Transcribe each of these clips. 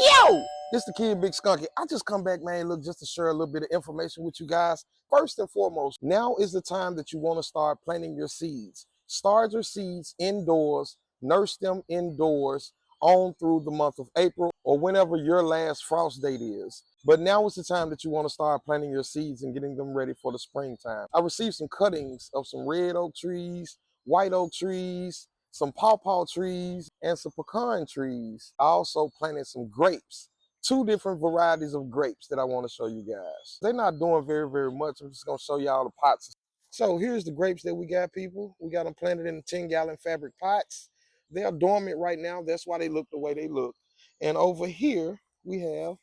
Yo, this the Kid Big Skunky. I just come back, man, look, just to share a little bit of information with you guys. First and foremost, now is the time that you want to start planting your seeds. Start your seeds indoors, nurse them indoors on through the month of April or whenever your last frost date is. But now is the time that you want to start planting your seeds and getting them ready for the springtime. I received some cuttings of some red oak trees, white oak trees, some pawpaw trees, and some pecan trees. I also planted some grapes, two different varieties of grapes that I want to show you guys. They're not doing very much. I'm just going to show y'all the pots. So here's the grapes that we got, people. We got them planted in 10-gallon fabric pots. They're dormant right now. That's why they look the way they look. And over here, we have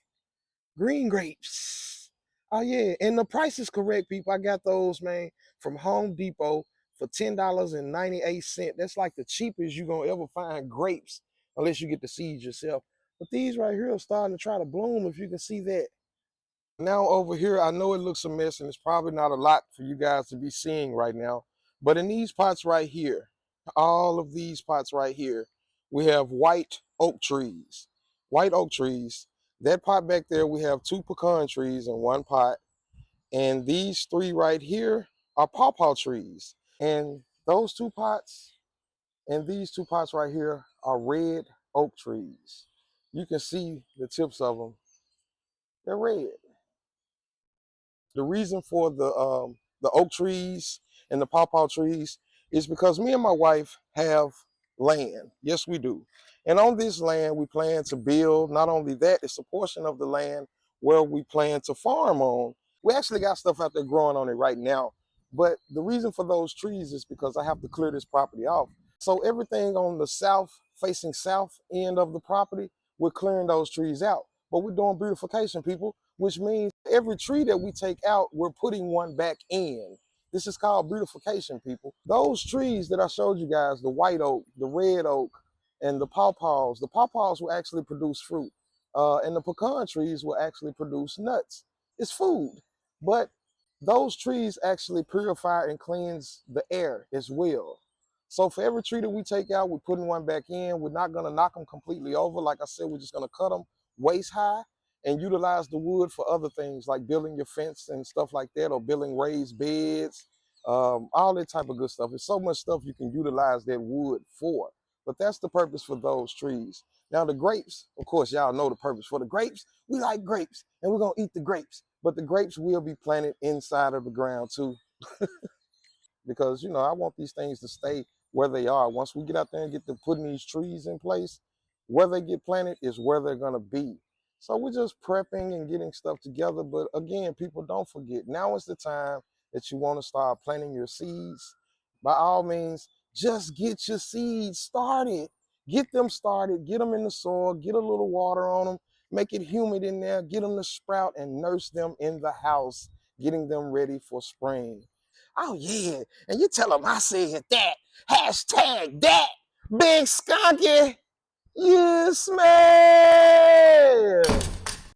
green grapes. Oh yeah, and the price is correct, people. I got those, man, from Home Depot for $10.98. That's like the cheapest you're gonna ever find grapes, unless you get the seeds yourself. But these right here are starting to try to bloom, if you can see that. Now over here, I know it looks a mess and it's probably not a lot for you guys to be seeing right now, but in these pots right here, all of these pots right here, we have white oak trees. White oak trees. That pot back there, we have two pecan trees in one pot. And these three right here are pawpaw trees. And those two pots and these two pots right here are red oak trees. You can see the tips of them. They're red. The reason for the oak trees and the pawpaw trees is because me and my wife have land. Yes, we do. And on this land, we plan to build. Not only that, it's a portion of the land where we plan to farm on. We actually got stuff out there growing on it right now. But the reason for those trees is because I have to clear this property off. So everything on the facing south end of the property, we're clearing those trees out. But we're doing beautification, people, which means every tree that we take out, we're putting one back in. This is called beautification, people. Those trees that I showed you guys, the white oak, the red oak, and the pawpaws will actually produce fruit. And the pecan trees will actually produce nuts. It's food. But those trees actually purify and cleanse the air as well. So for every tree that we take out, we're putting one back in. We're not gonna knock them completely over. Like I said, we're just gonna cut them waist high and utilize the wood for other things like building your fence and stuff like that, or building raised beds, all that type of good stuff. There's so much stuff you can utilize that wood for, but that's the purpose for those trees. Now the grapes, of course, y'all know the purpose for the grapes. We like grapes and we're gonna eat the grapes, but the grapes will be planted inside of the ground too. Because, you know, I want these things to stay where they are. Once we get out there and get to putting these trees in place, where they get planted is where they're gonna be. So we're just prepping and getting stuff together. But again, people, don't forget, now is the time that you want to start planting your seeds. By all means, just get your seeds started. Get them started, get them in the soil, get a little water on them, make it humid in there, get them to sprout and nurse them in the house, getting them ready for spring. Oh yeah, and you tell them I said that. Hashtag that. Big Skunky. Yes, man.